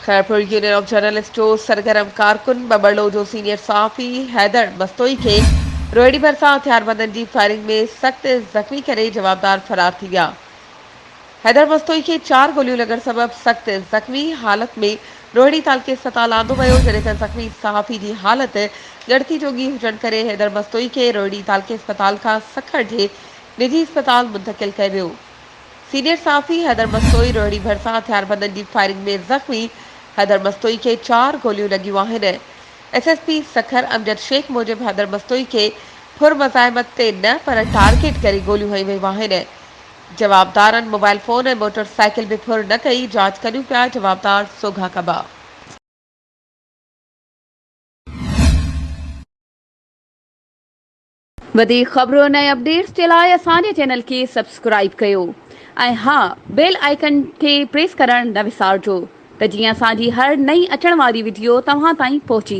Khairpur union of journalist जो सरगर्म कारकुन बबड़ो जो सीनियर सहाफ़ी हैदर मस्तोई के रोहिड़ी भरसा हथियारबंदनि जी फायरिंग में सख्त ज़ख्मी करे जवाबदार फरार थी विया। हैदर मस्तोई के 4 गोलियों लगण सबब सख्त ज़ख्मी हालत में रोहिड़ी तालके अस्पताल आंदो वियो, जॾहिं त ज़ख्मी सहाफ़ी की हालत ॻणती जोगी हुजण करे हैदर मस्तोई के रोहिड़ी तालके अस्पताल का सखड़ जे निजी अस्पताल मुंतकिल कयो वियो। सीनियर सहाफ़ी हैदर मस्तोई रोहिड़ी भरसा हथियारबंदनि जी फायरिंग में ज़ख्मी। हैदर मस्तोई के 4 गोलियों लगियूं आहिनि। SSP सखर अमजद शेख मूजिब हैदर मस्तोई के फुर मज़ाहमत ते न पर टारगेट करे गोलियूं हई वयूं आहिनि। जवाबदारनि मोबाइल फोन ऐं मोटरसाइकिल भी फुर न कई। जांच करियूं पिया जवाबदार सोघा कबा। वधीक ख़बरुनि ऐं अपडेट्स जे लाइ असांजे चैनल खे सब्सक्राइब कयो ऐं हा बेल आइकन खे प्रेस करणु न विसारिजो त जीअं असांजी हर नई अचण वारी वीडियो तव्हां ताईं पहुची